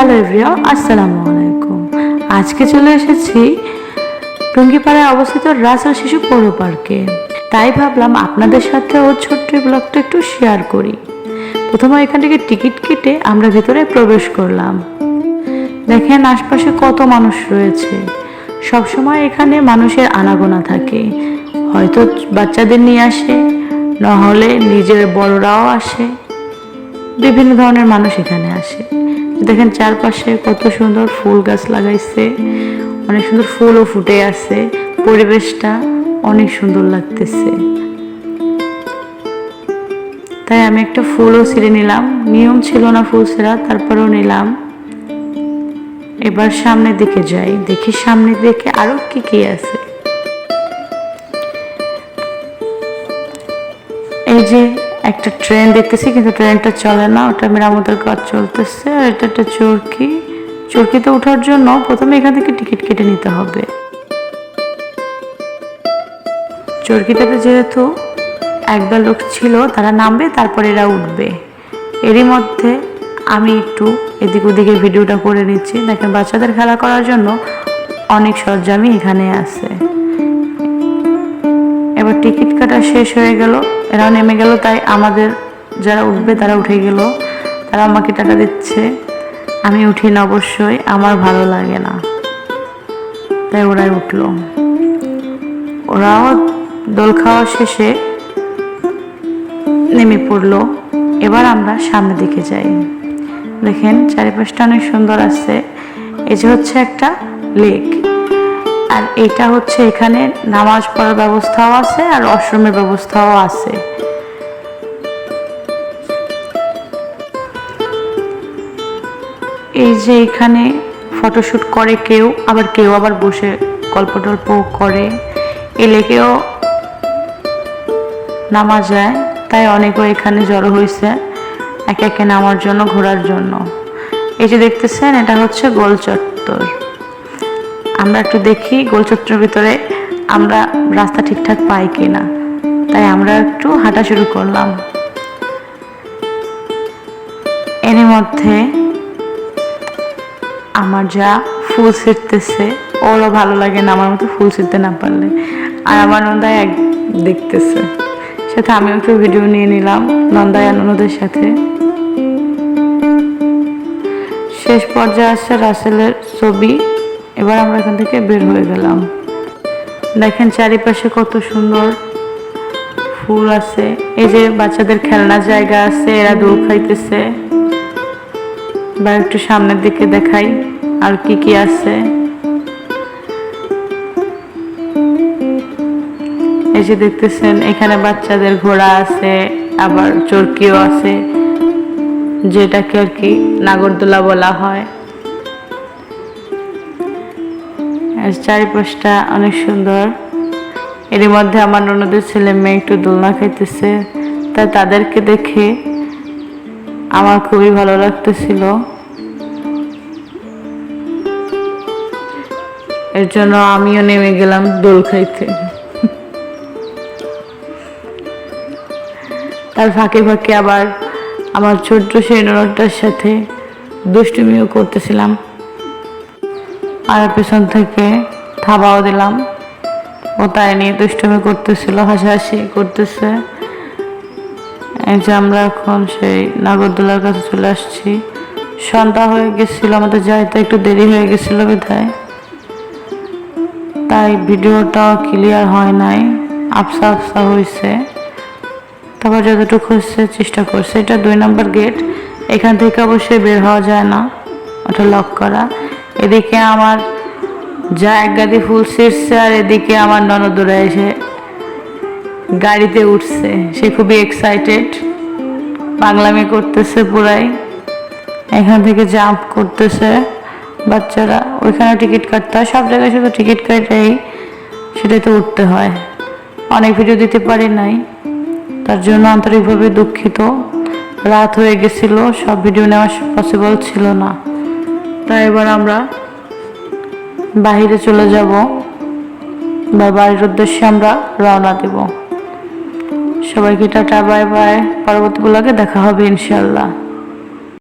Hello everyone, আসসালামু আলাইকুম। আজকে চলে এসেছি টুঙ্গিপাড়ায় অবস্থিত রাসেল শিশু পৌর পার্কে। তাই ভাবলাম আপনাদের সাথেও ছোট্ট ব্লগটা একটু শেয়ার করি। প্রথমে এখান থেকে টিকিট কেটে আমরা ভেতরে প্রবেশ করলাম। দেখেন আশপাশে কত মানুষ রয়েছে। সবসময় এখানে মানুষের আনাগোনা থাকে, হয়তো বাচ্চাদের নিয়ে আসে, নাহলে নিজের বড়রাও আসে। বিভিন্ন ধরনের মানুষ এখানে আসে। দেখেন চারপাশে কত সুন্দর ফুল গাছ লাগাইছে, অনেক সুন্দর ফুলও ফুটে আছে, পরিবেশটা অনেক সুন্দর লাগতেছে। তাই আমি একটা ফুলও ছিঁড়ে নিলাম, নিয়ম ছিল না ফুল ছিঁড়া, তারপরেও নিলাম। এবার সামনের দিকে যাই, দেখি সামনের দিকে আরো কি কি আছে। এই যে একটা ট্রেন দেখতেছি, কিন্তু ট্রেনটা চলে না, ওটা মেরামতের কাজ চলতেছে। আর এটা একটা চরকি, চরকিতে ওঠার জন্য প্রথমে এখান থেকে টিকিট কেটে নিতে হবে। চরকিটাতে যেহেতু একদল লোক ছিল, তারা নামবে, তারপর এরা উঠবে। এরই মধ্যে আমি একটু এদিক ওদিকে ভিডিওটা করে নিচ্ছি। দেখেন বাচ্চাদের খেলা করার জন্য অনেক সরঞ্জামই এখানে আছে। এবার টিকিট কাটা শেষ হয়ে গেল, এরাও নেমে গেল, তাই আমাদের যারা উঠবে তারা উঠে গেল। তারা আমাকে টাকা দিচ্ছে, আমি উঠি না অবশ্যই, আমার ভালো লাগে না, তাই ওরাই উঠলো। ওরাও দোল খাওয়া শেষে নেমে পড়লো। এবার আমরা সামনের দিকে যাই। দেখেন চারিপাশটা অনেক সুন্দর আছে। এই যে হচ্ছে একটা লেক, আর এটা হচ্ছে এখানে নামাজ পড়ার ব্যবস্থাও আছে, আর ওয়াশরুমের ব্যবস্থাও আছে। এই যে এখানে ফটোশুট করে কেউ, আবার কেউ আবার বসে গল্প টল্প করে। এই লেকেও নামা যায়, তাই অনেকেও এখানে জড়ো হয়েছে একে একে নামার জন্য, ঘোরার জন্য। এই যে দেখতেছেন, এটা হচ্ছে গোল চত্বর। আমরা একটু দেখি গোল চত্বরের ভিতরে আমরা রাস্তা ঠিকঠাক পাই কিনা, তাই আমরা একটু হাঁটা শুরু করলাম। এর মধ্যে আমার যা ফুল ছিঁড়তেছে, ওরও ভালো লাগে না আমার মতো ফুল ছিঁড়তে না পারলে। আর আমার নন্দায় এক দেখতেছে, সাথে আমিও একটু ভিডিও নিয়ে নিলাম নন্দায় আর ননদের সাথে। শেষ পর্যায়ে আসছে রাসেলের ছবি। এবার আমরা এখান থেকে বের হয়ে গেলাম। দেখেন চারিপাশে কত সুন্দর ফুল আছে। এই যে বাচ্চাদের খেলনার জায়গা আছে, এরা দোল খাইতেছে। বা একটু সামনের দিকে দেখাই আর কি কি আছে। এই যে দেখতেছেন, এখানে বাচ্চাদের ঘোড়া আছে, আবার চরকিও আছে, যেটাকে আর কি নাগরদোলা বলা হয়। চারিপাশটা অনেক সুন্দর। এর মধ্যে আমার ননদের ছেলে মেয়ে একটু দোলনা খাইতেছে, তাই তাদেরকে দেখে আমার খুবই ভালো লাগতেছিল। এর জন্য আমিও নেমে গেলাম দোল খাইতে। তার ফাঁকে ফাঁকে আবার আমার ছোট্ট সেই ননদটার সাথে দুষ্টুমিও করতেছিলাম, আর পেছন থেকে থাবাও দিলাম। ও তাই নিয়ে দুষ্টুমি করতেছিল, হাসাহাসি করতেছে। এই যে আমরা এখন সেই নাগরদোলার কাছে চলে আসছি। সন্ধ্যা হয়ে গেছিল, আমাদের যাইতে একটু দেরি হয়ে গেছিল বিধায়, তাই ভিডিওটাও ক্লিয়ার হয় নাই, আবসা আবসা হয়েছে। তারপর যতটুকু হচ্ছে চেষ্টা করছে। এটা 2 নম্বর গেট, এখান থেকে অবশ্যই বের হওয়া যায় না, ওটা লক করা। এদিকে আমার যা এক গাদি ফুল ছিঁড়ছে, আর এদিকে আমার ননদরা এসে গাড়িতে উঠছে। সে খুবই এক্সাইটেড, পাগলামি করতেছে পুরাই। এখান থেকে জাম্প করতেছে বাচ্চারা। ওইখানে টিকিট কাটতে হয়, সব জায়গায় শুধু টিকিট কাটাই, সেটাই তো উঠতে হয়। অনেক ভিডিও দিতে পারি নাই, তার জন্য আন্তরিকভাবে দুঃখিত। রাত হয়ে গেছিল, সব ভিডিও নেওয়া পসিবল ছিল না। তাই এবার আমরা বাহিরে চলে যাব, বা বাড়ির উদ্দেশ্যে আমরা রওনা দেব। সবাইকে টাটা, বাই বাই। পরবর্তী ব্লগে দেখা হবে ইনশাআল্লাহ।